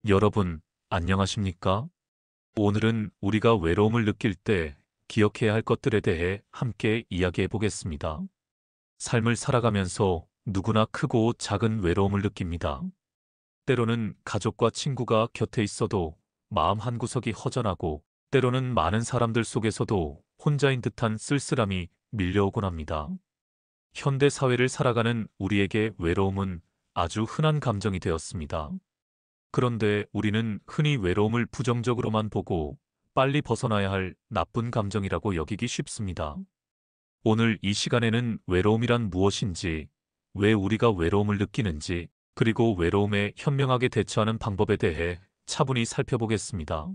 여러분, 안녕하십니까? 오늘은 우리가 외로움을 느낄 때 기억해야 할 것들에 대해 함께 이야기해 보겠습니다. 삶을 살아가면서 누구나 크고 작은 외로움을 느낍니다. 때로는 가족과 친구가 곁에 있어도 마음 한구석이 허전하고, 때로는 많은 사람들 속에서도 혼자인 듯한 쓸쓸함이 밀려오곤 합니다. 현대 사회를 살아가는 우리에게 외로움은 아주 흔한 감정이 되었습니다. 그런데 우리는 흔히 외로움을 부정적으로만 보고 빨리 벗어나야 할 나쁜 감정이라고 여기기 쉽습니다. 오늘 이 시간에는 외로움이란 무엇인지, 왜 우리가 외로움을 느끼는지, 그리고 외로움에 현명하게 대처하는 방법에 대해 차분히 살펴보겠습니다.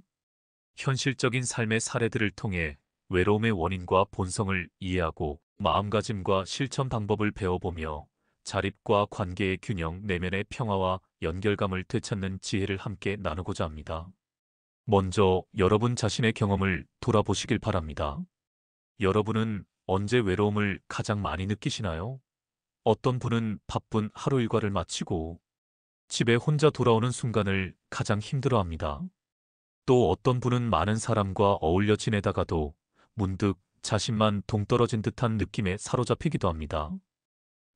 현실적인 삶의 사례들을 통해 외로움의 원인과 본성을 이해하고 마음가짐과 실천 방법을 배워보며 자립과 관계의 균형, 내면의 평화와 연결감을 되찾는 지혜를 함께 나누고자 합니다. 먼저 여러분 자신의 경험을 돌아보시길 바랍니다. 여러분은 언제 외로움을 가장 많이 느끼시나요? 어떤 분은 바쁜 하루 일과를 마치고 집에 혼자 돌아오는 순간을 가장 힘들어합니다. 또 어떤 분은 많은 사람과 어울려 지내다가도 문득 자신만 동떨어진 듯한 느낌에 사로잡히기도 합니다.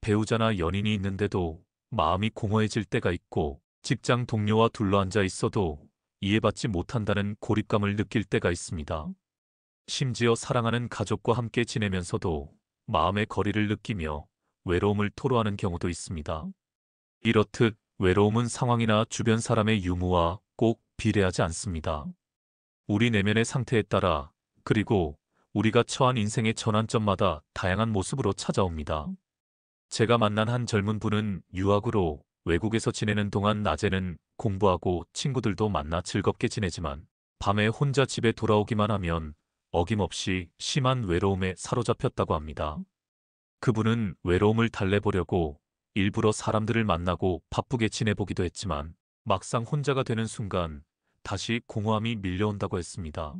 배우자나 연인이 있는데도 마음이 공허해질 때가 있고, 직장 동료와 둘러앉아 있어도 이해받지 못한다는 고립감을 느낄 때가 있습니다. 심지어 사랑하는 가족과 함께 지내면서도 마음의 거리를 느끼며 외로움을 토로하는 경우도 있습니다. 이렇듯 외로움은 상황이나 주변 사람의 유무와 꼭 비례하지 않습니다. 우리 내면의 상태에 따라, 그리고 우리가 처한 인생의 전환점마다 다양한 모습으로 찾아옵니다. 제가 만난 한 젊은 분은 유학으로 외국에서 지내는 동안 낮에는 공부하고 친구들도 만나 즐겁게 지내지만, 밤에 혼자 집에 돌아오기만 하면 어김없이 심한 외로움에 사로잡혔다고 합니다. 그분은 외로움을 달래보려고 일부러 사람들을 만나고 바쁘게 지내보기도 했지만, 막상 혼자가 되는 순간 다시 공허함이 밀려온다고 했습니다.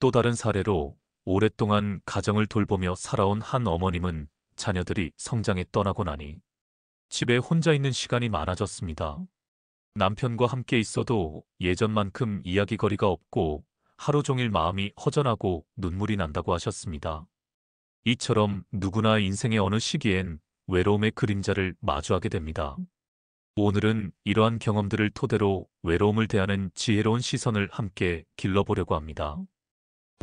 또 다른 사례로, 오랫동안 가정을 돌보며 살아온 한 어머님은 자녀들이 성장해 떠나고 나니 집에 혼자 있는 시간이 많아졌습니다. 남편과 함께 있어도 예전만큼 이야기거리가 없고 하루 종일 마음이 허전하고 눈물이 난다고 하셨습니다. 이처럼 누구나 인생의 어느 시기엔 외로움의 그림자를 마주하게 됩니다. 오늘은 이러한 경험들을 토대로 외로움을 대하는 지혜로운 시선을 함께 길러보려고 합니다.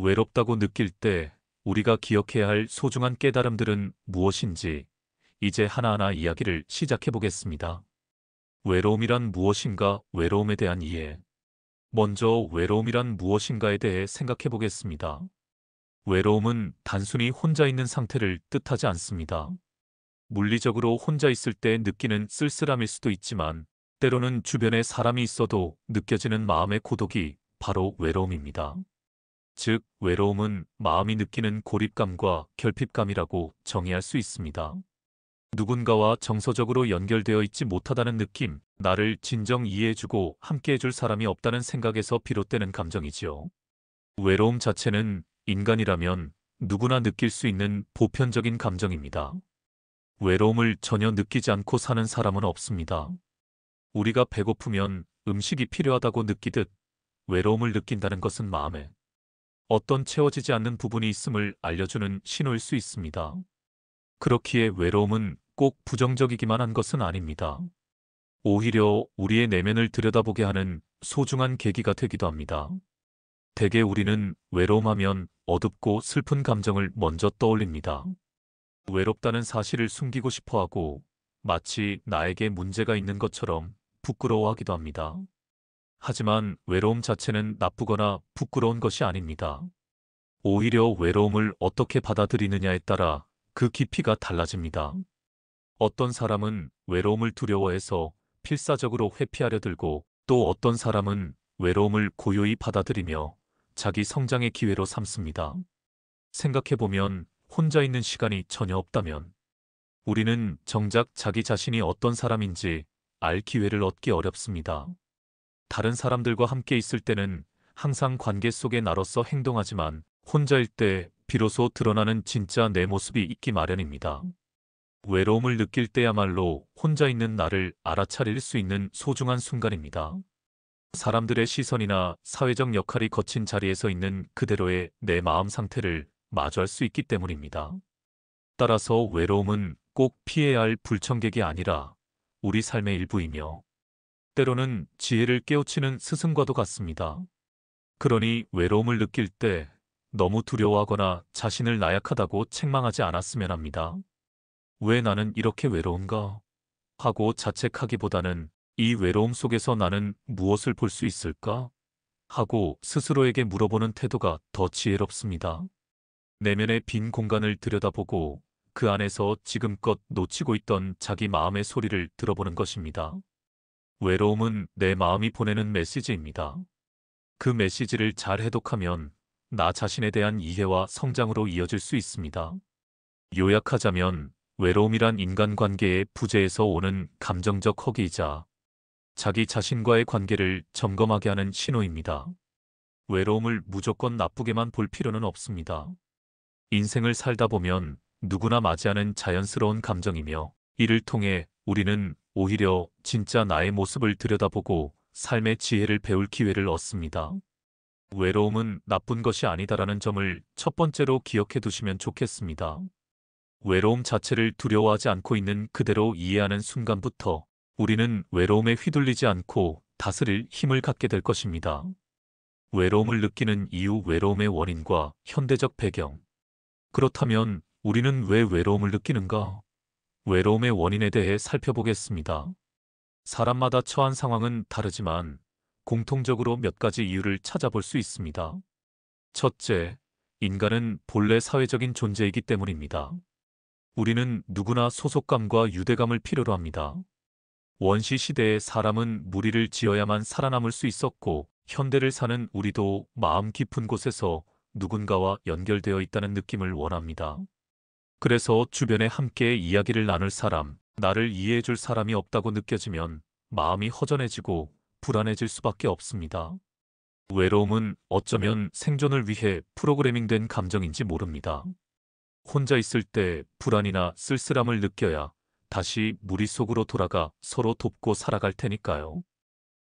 외롭다고 느낄 때 우리가 기억해야 할 소중한 깨달음들은 무엇인지, 이제 하나하나 이야기를 시작해 보겠습니다. 외로움이란 무엇인가? 외로움에 대한 이해. 먼저 외로움이란 무엇인가에 대해 생각해 보겠습니다. 외로움은 단순히 혼자 있는 상태를 뜻하지 않습니다. 물리적으로 혼자 있을 때 느끼는 쓸쓸함일 수도 있지만, 때로는 주변에 사람이 있어도 느껴지는 마음의 고독이 바로 외로움입니다. 즉, 외로움은 마음이 느끼는 고립감과 결핍감이라고 정의할 수 있습니다. 누군가와 정서적으로 연결되어 있지 못하다는 느낌, 나를 진정 이해해주고 함께해줄 사람이 없다는 생각에서 비롯되는 감정이지요. 외로움 자체는 인간이라면 누구나 느낄 수 있는 보편적인 감정입니다. 외로움을 전혀 느끼지 않고 사는 사람은 없습니다. 우리가 배고프면 음식이 필요하다고 느끼듯, 외로움을 느낀다는 것은 마음에 어떤 채워지지 않는 부분이 있음을 알려주는 신호일 수 있습니다. 그렇기에 외로움은 꼭 부정적이기만 한 것은 아닙니다. 오히려 우리의 내면을 들여다보게 하는 소중한 계기가 되기도 합니다. 대개 우리는 외로움하면 어둡고 슬픈 감정을 먼저 떠올립니다. 외롭다는 사실을 숨기고 싶어 하고, 마치 나에게 문제가 있는 것처럼 부끄러워하기도 합니다. 하지만 외로움 자체는 나쁘거나 부끄러운 것이 아닙니다. 오히려 외로움을 어떻게 받아들이느냐에 따라 그 깊이가 달라집니다. 어떤 사람은 외로움을 두려워해서 필사적으로 회피하려 들고, 또 어떤 사람은 외로움을 고요히 받아들이며 자기 성장의 기회로 삼습니다. 생각해보면, 혼자 있는 시간이 전혀 없다면 우리는 정작 자기 자신이 어떤 사람인지 알 기회를 얻기 어렵습니다. 다른 사람들과 함께 있을 때는 항상 관계 속의 나로서 행동하지만, 혼자일 때 비로소 드러나는 진짜 내 모습이 있기 마련입니다. 외로움을 느낄 때야말로 혼자 있는 나를 알아차릴 수 있는 소중한 순간입니다. 사람들의 시선이나 사회적 역할이 거친 자리에서 있는 그대로의 내 마음 상태를 마주할 수 있기 때문입니다. 따라서 외로움은 꼭 피해야 할 불청객이 아니라 우리 삶의 일부이며 때로는 지혜를 깨우치는 스승과도 같습니다. 그러니 외로움을 느낄 때 너무 두려워하거나 자신을 나약하다고 책망하지 않았으면 합니다. 왜 나는 이렇게 외로운가? 하고 자책하기보다는 이 외로움 속에서 나는 무엇을 볼 수 있을까? 하고 스스로에게 물어보는 태도가 더 지혜롭습니다. 내면의 빈 공간을 들여다보고 그 안에서 지금껏 놓치고 있던 자기 마음의 소리를 들어보는 것입니다. 외로움은 내 마음이 보내는 메시지입니다. 그 메시지를 잘 해독하면 나 자신에 대한 이해와 성장으로 이어질 수 있습니다. 요약하자면 외로움이란 인간관계의 부재에서 오는 감정적 허기이자 자기 자신과의 관계를 점검하게 하는 신호입니다. 외로움을 무조건 나쁘게만 볼 필요는 없습니다. 인생을 살다 보면 누구나 맞이하는 자연스러운 감정이며 이를 통해 우리는 오히려 진짜 나의 모습을 들여다보고 삶의 지혜를 배울 기회를 얻습니다. 외로움은 나쁜 것이 아니다라는 점을 첫 번째로 기억해 두시면 좋겠습니다. 외로움 자체를 두려워하지 않고 있는 그대로 이해하는 순간부터 우리는 외로움에 휘둘리지 않고 다스릴 힘을 갖게 될 것입니다. 외로움을 느끼는 이유, 외로움의 원인과 현대적 배경. 그렇다면 우리는 왜 외로움을 느끼는가? 외로움의 원인에 대해 살펴보겠습니다. 사람마다 처한 상황은 다르지만 공통적으로 몇 가지 이유를 찾아볼 수 있습니다. 첫째, 인간은 본래 사회적인 존재이기 때문입니다. 우리는 누구나 소속감과 유대감을 필요로 합니다. 원시 시대의 사람은 무리를 지어야만 살아남을 수 있었고 현대를 사는 우리도 마음 깊은 곳에서 누군가와 연결되어 있다는 느낌을 원합니다. 그래서 주변에 함께 이야기를 나눌 사람, 나를 이해해줄 사람이 없다고 느껴지면 마음이 허전해지고 불안해질 수밖에 없습니다. 외로움은 어쩌면 생존을 위해 프로그래밍된 감정인지 모릅니다. 혼자 있을 때 불안이나 쓸쓸함을 느껴야 다시 무리 속으로 돌아가 서로 돕고 살아갈 테니까요.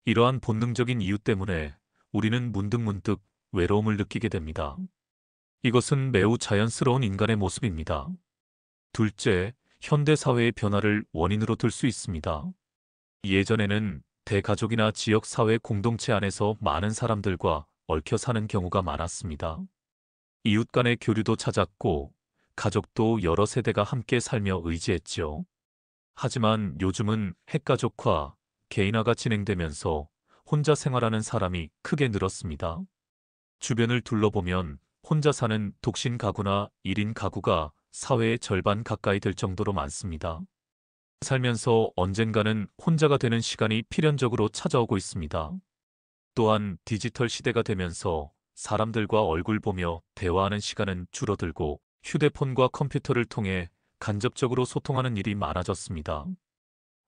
이러한 본능적인 이유 때문에 우리는 문득문득 외로움을 느끼게 됩니다. 이것은 매우 자연스러운 인간의 모습입니다. 둘째, 현대사회의 변화를 원인으로 들 수 있습니다. 예전에는 대가족이나 지역사회 공동체 안에서 많은 사람들과 얽혀 사는 경우가 많았습니다. 이웃 간의 교류도 잦았고 가족도 여러 세대가 함께 살며 의지했지요. 하지만 요즘은 핵가족화, 개인화가 진행되면서 혼자 생활하는 사람이 크게 늘었습니다. 주변을 둘러보면 혼자 사는 독신 가구나 1인 가구가 사회의 절반 가까이 될 정도로 많습니다. 살면서 언젠가는 혼자가 되는 시간이 필연적으로 찾아오고 있습니다. 또한 디지털 시대가 되면서 사람들과 얼굴 보며 대화하는 시간은 줄어들고 휴대폰과 컴퓨터를 통해 간접적으로 소통하는 일이 많아졌습니다.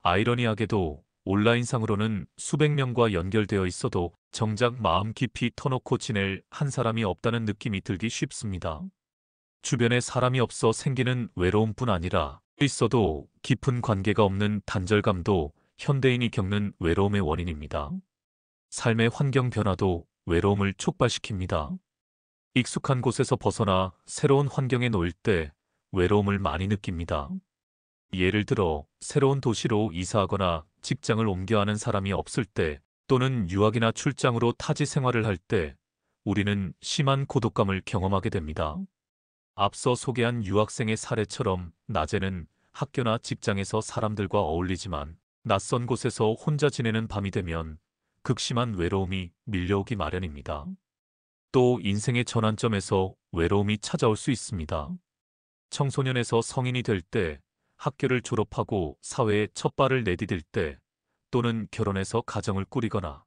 아이러니하게도 온라인상으로는 수백 명과 연결되어 있어도 정작 마음 깊이 터놓고 지낼 한 사람이 없다는 느낌이 들기 쉽습니다. 주변에 사람이 없어 생기는 외로움뿐 아니라 있어도 깊은 관계가 없는 단절감도 현대인이 겪는 외로움의 원인입니다. 삶의 환경 변화도 외로움을 촉발시킵니다. 익숙한 곳에서 벗어나 새로운 환경에 놓일 때 외로움을 많이 느낍니다. 예를 들어 새로운 도시로 이사하거나 직장을 옮겨 하는 사람이 없을 때 또는 유학이나 출장으로 타지 생활을 할 때 우리는 심한 고독감을 경험하게 됩니다. 앞서 소개한 유학생의 사례처럼 낮에는 학교나 직장에서 사람들과 어울리지만 낯선 곳에서 혼자 지내는 밤이 되면 극심한 외로움이 밀려오기 마련입니다. 또 인생의 전환점에서 외로움이 찾아올 수 있습니다. 청소년에서 성인이 될 때, 학교를 졸업하고 사회에 첫 발을 내디딜 때, 또는 결혼해서 가정을 꾸리거나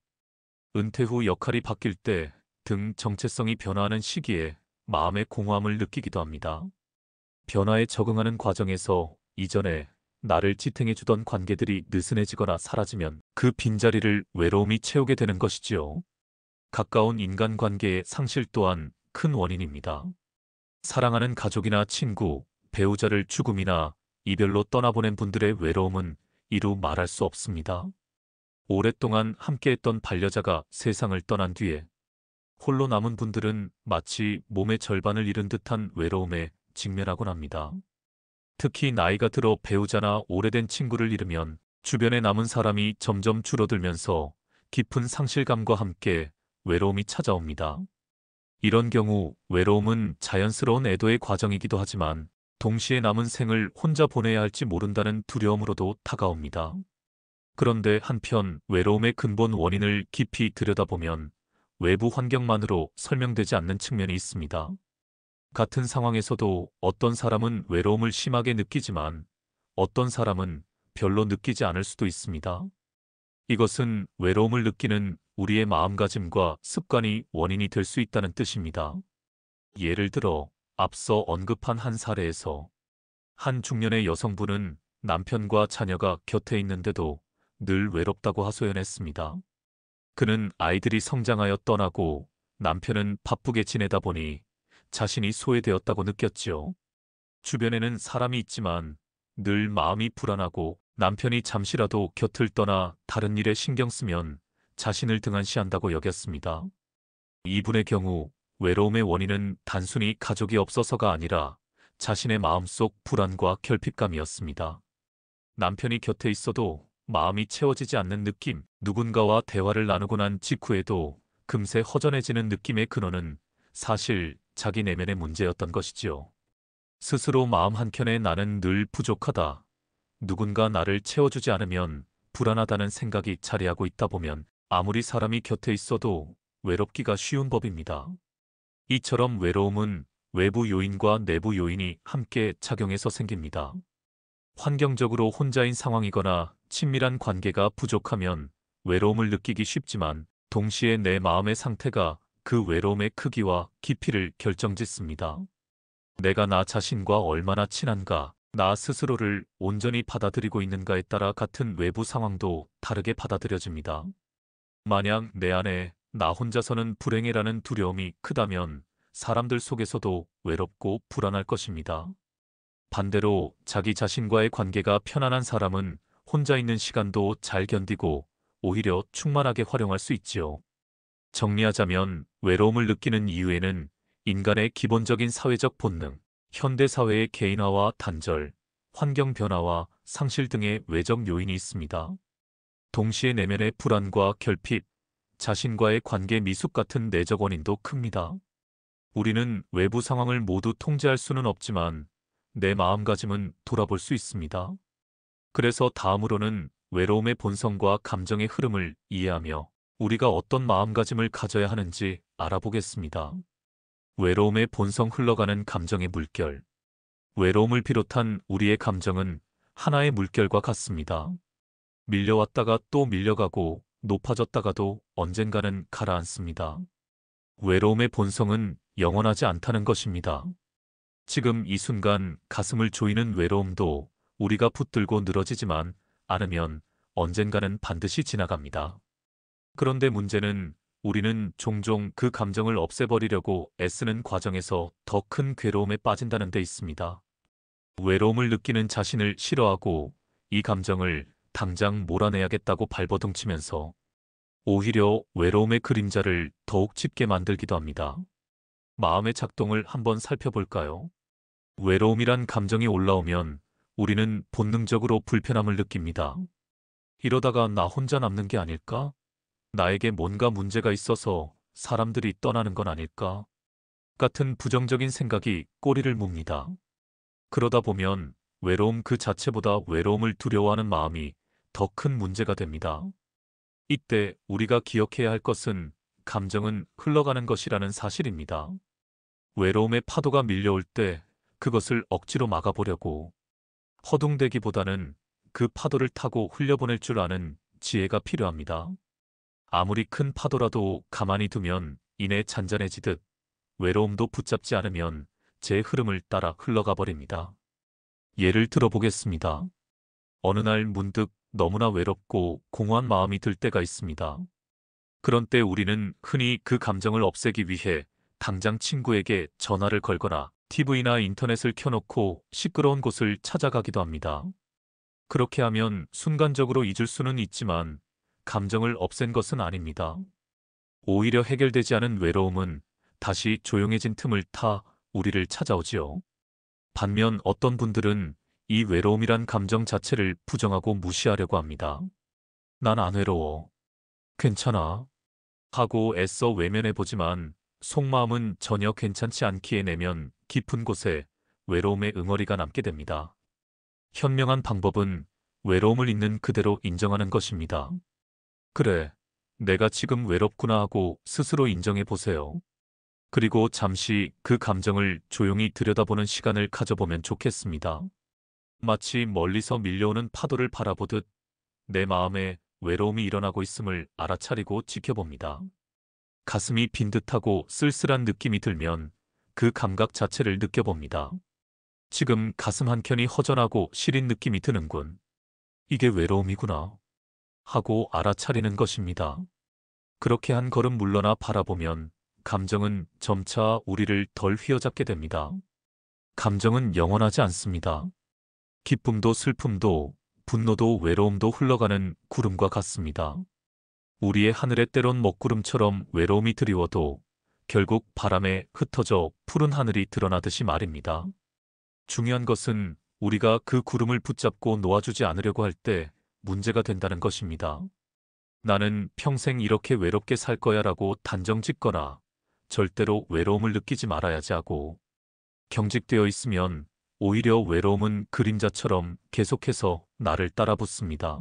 은퇴 후 역할이 바뀔 때 등 정체성이 변화하는 시기에 마음의 공허함을 느끼기도 합니다. 변화에 적응하는 과정에서 이전에 나를 지탱해주던 관계들이 느슨해지거나 사라지면 그 빈자리를 외로움이 채우게 되는 것이지요. 가까운 인간관계의 상실 또한 큰 원인입니다. 사랑하는 가족이나 친구, 배우자를 죽음이나 이별로 떠나보낸 분들의 외로움은 이루 말할 수 없습니다. 오랫동안 함께했던 반려자가 세상을 떠난 뒤에 홀로 남은 분들은 마치 몸의 절반을 잃은 듯한 외로움에 직면하곤 합니다. 특히 나이가 들어 배우자나 오래된 친구를 잃으면 주변에 남은 사람이 점점 줄어들면서 깊은 상실감과 함께 외로움이 찾아옵니다. 이런 경우 외로움은 자연스러운 애도의 과정이기도 하지만 동시에 남은 생을 혼자 보내야 할지 모른다는 두려움으로도 다가옵니다. 그런데 한편 외로움의 근본 원인을 깊이 들여다보면 외부 환경만으로 설명되지 않는 측면이 있습니다. 같은 상황에서도 어떤 사람은 외로움을 심하게 느끼지만 어떤 사람은 별로 느끼지 않을 수도 있습니다. 이것은 외로움을 느끼는 우리의 마음가짐과 습관이 원인이 될 수 있다는 뜻입니다. 예를 들어 앞서 언급한 한 사례에서 한 중년의 여성분은 남편과 자녀가 곁에 있는데도 늘 외롭다고 하소연했습니다. 그는 아이들이 성장하여 떠나고 남편은 바쁘게 지내다 보니 자신이 소외되었다고 느꼈지요. 주변에는 사람이 있지만 늘 마음이 불안하고 남편이 잠시라도 곁을 떠나 다른 일에 신경 쓰면 자신을 등한시한다고 여겼습니다. 이분의 경우 외로움의 원인은 단순히 가족이 없어서가 아니라 자신의 마음속 불안과 결핍감이었습니다. 남편이 곁에 있어도 마음이 채워지지 않는 느낌, 누군가와 대화를 나누고 난 직후에도 금세 허전해지는 느낌의 근원은 사실 자기 내면의 문제였던 것이지요. 스스로 마음 한켠에 나는 늘 부족하다, 누군가 나를 채워주지 않으면 불안하다는 생각이 자리하고 있다 보면 아무리 사람이 곁에 있어도 외롭기가 쉬운 법입니다. 이처럼 외로움은 외부 요인과 내부 요인이 함께 작용해서 생깁니다. 환경적으로 혼자인 상황이거나 친밀한 관계가 부족하면 외로움을 느끼기 쉽지만 동시에 내 마음의 상태가 그 외로움의 크기와 깊이를 결정짓습니다. 내가 나 자신과 얼마나 친한가, 나 스스로를 온전히 받아들이고 있는가에 따라 같은 외부 상황도 다르게 받아들여집니다. 만약 내 안에 나 혼자서는 불행해라는 두려움이 크다면 사람들 속에서도 외롭고 불안할 것입니다. 반대로 자기 자신과의 관계가 편안한 사람은 혼자 있는 시간도 잘 견디고 오히려 충만하게 활용할 수 있지요. 정리하자면 외로움을 느끼는 이유에는 인간의 기본적인 사회적 본능, 현대사회의 개인화와 단절, 환경 변화와 상실 등의 외적 요인이 있습니다. 동시에 내면의 불안과 결핍, 자신과의 관계 미숙 같은 내적 원인도 큽니다. 우리는 외부 상황을 모두 통제할 수는 없지만 내 마음가짐은 돌아볼 수 있습니다. 그래서 다음으로는 외로움의 본성과 감정의 흐름을 이해하며 우리가 어떤 마음가짐을 가져야 하는지 알아보겠습니다. 외로움의 본성, 흘러가는 감정의 물결. 외로움을 비롯한 우리의 감정은 하나의 물결과 같습니다. 밀려왔다가 또 밀려가고 높아졌다가도 언젠가는 가라앉습니다. 외로움의 본성은 영원하지 않다는 것입니다. 지금 이 순간 가슴을 조이는 외로움도 우리가 붙들고 늘어지지만 않으면 언젠가는 반드시 지나갑니다. 그런데 문제는 우리는 종종 그 감정을 없애버리려고 애쓰는 과정에서 더 큰 괴로움에 빠진다는 데 있습니다. 외로움을 느끼는 자신을 싫어하고 이 감정을 당장 몰아내야겠다고 발버둥치면서 오히려 외로움의 그림자를 더욱 짙게 만들기도 합니다. 마음의 작동을 한번 살펴볼까요? 외로움이란 감정이 올라오면 우리는 본능적으로 불편함을 느낍니다. 이러다가 나 혼자 남는 게 아닐까? 나에게 뭔가 문제가 있어서 사람들이 떠나는 건 아닐까? 같은 부정적인 생각이 꼬리를 뭅니다. 그러다 보면 외로움 그 자체보다 외로움을 두려워하는 마음이 더 큰 문제가 됩니다. 이때 우리가 기억해야 할 것은 감정은 흘러가는 것이라는 사실입니다. 외로움의 파도가 밀려올 때 그것을 억지로 막아보려고 허둥대기보다는 그 파도를 타고 흘려보낼 줄 아는 지혜가 필요합니다. 아무리 큰 파도라도 가만히 두면 이내 잔잔해지듯 외로움도 붙잡지 않으면 제 흐름을 따라 흘러가 버립니다. 예를 들어보겠습니다. 어느 날 문득 너무나 외롭고 공허한 마음이 들 때가 있습니다. 그런 때 우리는 흔히 그 감정을 없애기 위해 당장 친구에게 전화를 걸거나 TV나 인터넷을 켜놓고 시끄러운 곳을 찾아가기도 합니다. 그렇게 하면 순간적으로 잊을 수는 있지만 감정을 없앤 것은 아닙니다. 오히려 해결되지 않은 외로움은 다시 조용해진 틈을 타 우리를 찾아오지요. 반면 어떤 분들은 이 외로움이란 감정 자체를 부정하고 무시하려고 합니다. 난 안 외로워. 괜찮아. 하고 애써 외면해보지만 속마음은 전혀 괜찮지 않기에 내면 깊은 곳에 외로움의 응어리가 남게 됩니다. 현명한 방법은 외로움을 있는 그대로 인정하는 것입니다. 그래, 내가 지금 외롭구나 하고 스스로 인정해 보세요. 그리고 잠시 그 감정을 조용히 들여다보는 시간을 가져보면 좋겠습니다. 마치 멀리서 밀려오는 파도를 바라보듯 내 마음에 외로움이 일어나고 있음을 알아차리고 지켜봅니다. 가슴이 빈 듯하고 쓸쓸한 느낌이 들면 그 감각 자체를 느껴봅니다. 지금 가슴 한켠이 허전하고 시린 느낌이 드는군. 이게 외로움이구나. 하고 알아차리는 것입니다. 그렇게 한 걸음 물러나 바라보면 감정은 점차 우리를 덜 휘어잡게 됩니다. 감정은 영원하지 않습니다. 기쁨도 슬픔도 분노도 외로움도 흘러가는 구름과 같습니다. 우리의 하늘에 때론 먹구름처럼 외로움이 드리워도 결국 바람에 흩어져 푸른 하늘이 드러나듯이 말입니다. 중요한 것은 우리가 그 구름을 붙잡고 놓아주지 않으려고 할 때 문제가 된다는 것입니다. 나는 평생 이렇게 외롭게 살 거야 라고 단정 짓거나 절대로 외로움을 느끼지 말아야지 하고 경직되어 있으면 오히려 외로움은 그림자처럼 계속해서 나를 따라붙습니다.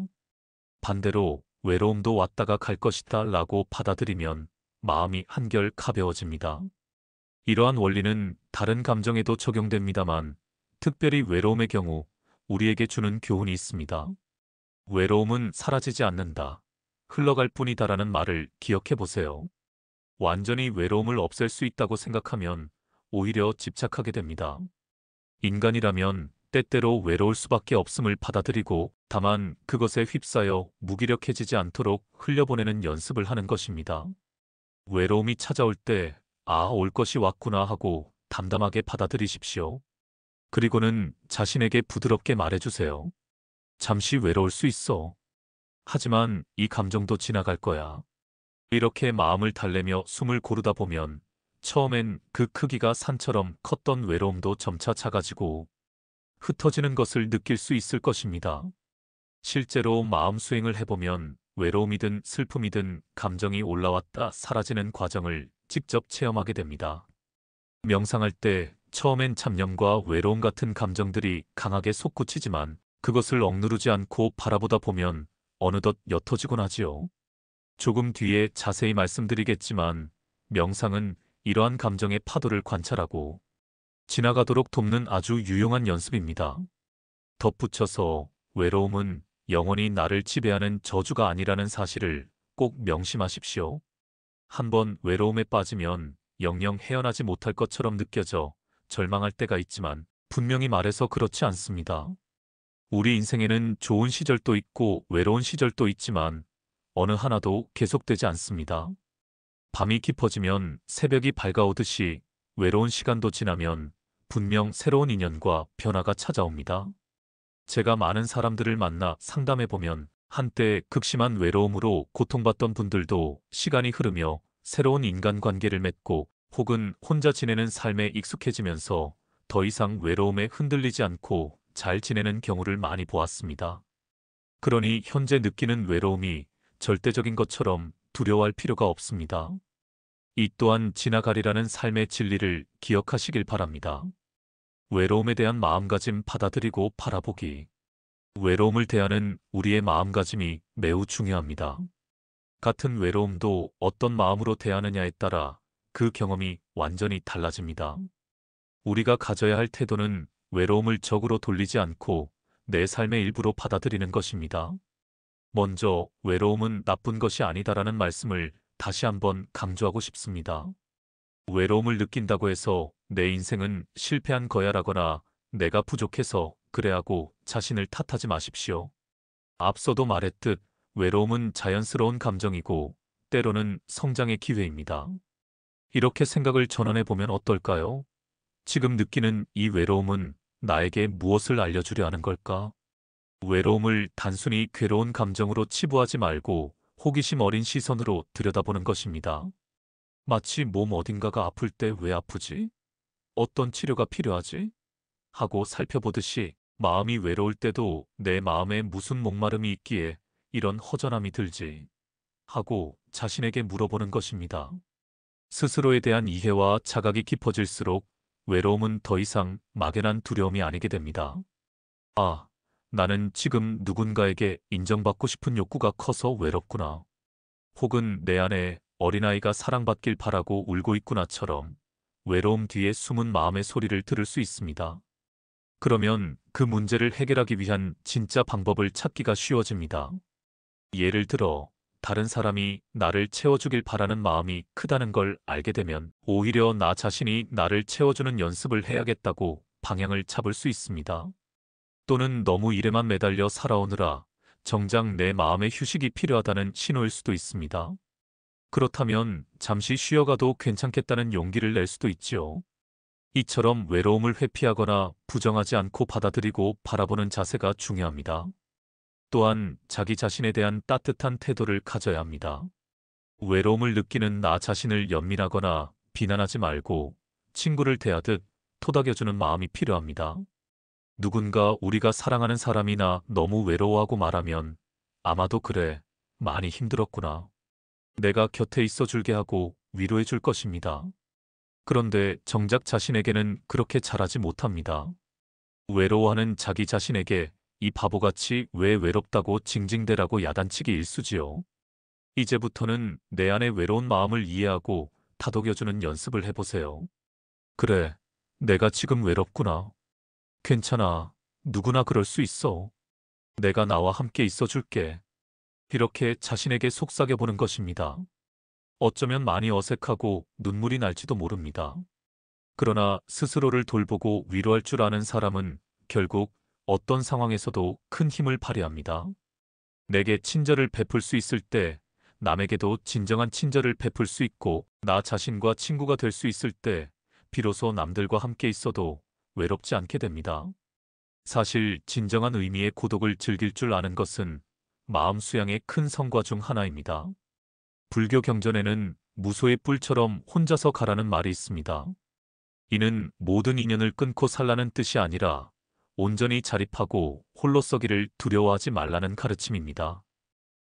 반대로 외로움도 왔다가 갈 것이다 라고 받아들이면 마음이 한결 가벼워집니다. 이러한 원리는 다른 감정에도 적용됩니다만 특별히 외로움의 경우 우리에게 주는 교훈이 있습니다. 외로움은 사라지지 않는다. 흘러갈 뿐이다라는 말을 기억해 보세요. 완전히 외로움을 없앨 수 있다고 생각하면 오히려 집착하게 됩니다. 인간이라면 때때로 외로울 수밖에 없음을 받아들이고 다만 그것에 휩싸여 무기력해지지 않도록 흘려보내는 연습을 하는 것입니다. 외로움이 찾아올 때 아, 올 것이 왔구나 하고 담담하게 받아들이십시오. 그리고는 자신에게 부드럽게 말해주세요. 잠시 외로울 수 있어. 하지만 이 감정도 지나갈 거야. 이렇게 마음을 달래며 숨을 고르다 보면 처음엔 그 크기가 산처럼 컸던 외로움도 점차 작아지고 흩어지는 것을 느낄 수 있을 것입니다. 실제로 마음 수행을 해보면 외로움이든 슬픔이든 감정이 올라왔다 사라지는 과정을 직접 체험하게 됩니다. 명상할 때 처음엔 잡념과 외로움 같은 감정들이 강하게 솟구치지만 그것을 억누르지 않고 바라보다 보면 어느덧 옅어지곤 하지요. 조금 뒤에 자세히 말씀드리겠지만 명상은 이러한 감정의 파도를 관찰하고 지나가도록 돕는 아주 유용한 연습입니다. 덧붙여서 외로움은 영원히 나를 지배하는 저주가 아니라는 사실을 꼭 명심하십시오. 한번 외로움에 빠지면 영영 헤어나지 못할 것처럼 느껴져 절망할 때가 있지만 분명히 말해서 그렇지 않습니다. 우리 인생에는 좋은 시절도 있고 외로운 시절도 있지만 어느 하나도 계속되지 않습니다. 밤이 깊어지면 새벽이 밝아오듯이 외로운 시간도 지나면 분명 새로운 인연과 변화가 찾아옵니다. 제가 많은 사람들을 만나 상담해보면 한때 극심한 외로움으로 고통받던 분들도 시간이 흐르며 새로운 인간관계를 맺고 혹은 혼자 지내는 삶에 익숙해지면서 더 이상 외로움에 흔들리지 않고 잘 지내는 경우를 많이 보았습니다. 그러니 현재 느끼는 외로움이 절대적인 것처럼 두려워할 필요가 없습니다. 이 또한 지나가리라는 삶의 진리를 기억하시길 바랍니다. 외로움에 대한 마음가짐 받아들이고 바라보기. 외로움을 대하는 우리의 마음가짐이 매우 중요합니다. 같은 외로움도 어떤 마음으로 대하느냐에 따라 그 경험이 완전히 달라집니다. 우리가 가져야 할 태도는 외로움을 적으로 돌리지 않고 내 삶의 일부로 받아들이는 것입니다. 먼저 외로움은 나쁜 것이 아니다라는 말씀을 다시 한번 강조하고 싶습니다. 외로움을 느낀다고 해서 내 인생은 실패한 거야라거나 내가 부족해서 그래 하고 자신을 탓하지 마십시오. 앞서도 말했듯 외로움은 자연스러운 감정이고 때로는 성장의 기회입니다. 이렇게 생각을 전환해 보면 어떨까요? 지금 느끼는 이 외로움은 나에게 무엇을 알려주려 하는 걸까? 외로움을 단순히 괴로운 감정으로 치부하지 말고 호기심 어린 시선으로 들여다보는 것입니다. 마치 몸 어딘가가 아플 때 왜 아프지? 어떤 치료가 필요하지? 하고 살펴보듯이 마음이 외로울 때도 내 마음에 무슨 목마름이 있기에 이런 허전함이 들지? 하고 자신에게 물어보는 것입니다. 스스로에 대한 이해와 자각이 깊어질수록 외로움은 더 이상 막연한 두려움이 아니게 됩니다. 아, 나는 지금 누군가에게 인정받고 싶은 욕구가 커서 외롭구나. 혹은 내 안에 어린아이가 사랑받길 바라고 울고 있구나처럼 외로움 뒤에 숨은 마음의 소리를 들을 수 있습니다. 그러면 그 문제를 해결하기 위한 진짜 방법을 찾기가 쉬워집니다. 예를 들어, 다른 사람이 나를 채워주길 바라는 마음이 크다는 걸 알게 되면 오히려 나 자신이 나를 채워주는 연습을 해야겠다고 방향을 잡을 수 있습니다. 또는 너무 일에만 매달려 살아오느라 정작 내 마음의 휴식이 필요하다는 신호일 수도 있습니다. 그렇다면 잠시 쉬어가도 괜찮겠다는 용기를 낼 수도 있지요. 이처럼 외로움을 회피하거나 부정하지 않고 받아들이고 바라보는 자세가 중요합니다. 또한 자기 자신에 대한 따뜻한 태도를 가져야 합니다. 외로움을 느끼는 나 자신을 연민하거나 비난하지 말고 친구를 대하듯 토닥여주는 마음이 필요합니다. 누군가 우리가 사랑하는 사람이나 너무 외로워하고 말하면 아마도 그래, 많이 힘들었구나. 내가 곁에 있어 줄게 하고 위로해 줄 것입니다. 그런데 정작 자신에게는 그렇게 잘하지 못합니다. 외로워하는 자기 자신에게 이 바보같이 왜 외롭다고 징징대라고 야단치기 일쑤지요. 이제부터는 내 안의 외로운 마음을 이해하고 다독여주는 연습을 해보세요. 그래, 내가 지금 외롭구나. 괜찮아. 누구나 그럴 수 있어. 내가 나와 함께 있어줄게. 이렇게 자신에게 속삭여보는 것입니다. 어쩌면 많이 어색하고 눈물이 날지도 모릅니다. 그러나 스스로를 돌보고 위로할 줄 아는 사람은 결국 어떤 상황에서도 큰 힘을 발휘합니다. 내게 친절을 베풀 수 있을 때 남에게도 진정한 친절을 베풀 수 있고 나 자신과 친구가 될 수 있을 때 비로소 남들과 함께 있어도 외롭지 않게 됩니다. 사실 진정한 의미의 고독을 즐길 줄 아는 것은 마음 수양의 큰 성과 중 하나입니다. 불교 경전에는 무소의 뿔처럼 혼자서 가라는 말이 있습니다. 이는 모든 인연을 끊고 살라는 뜻이 아니라 온전히 자립하고 홀로 서기를 두려워하지 말라는 가르침입니다.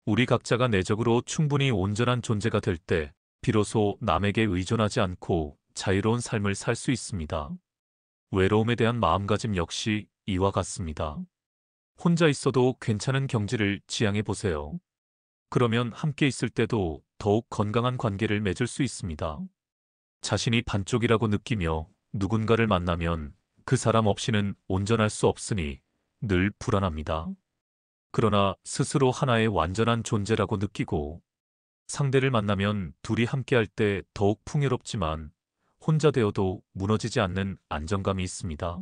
우리 각자가 내적으로 충분히 온전한 존재가 될 때 비로소 남에게 의존하지 않고 자유로운 삶을 살 수 있습니다. 외로움에 대한 마음가짐 역시 이와 같습니다. 혼자 있어도 괜찮은 경지를 지향해 보세요. 그러면 함께 있을 때도 더욱 건강한 관계를 맺을 수 있습니다. 자신이 반쪽이라고 느끼며 누군가를 만나면 그 사람 없이는 온전할 수 없으니 늘 불안합니다. 그러나 스스로 하나의 완전한 존재라고 느끼고 상대를 만나면 둘이 함께할 때 더욱 풍요롭지만 혼자 되어도 무너지지 않는 안정감이 있습니다.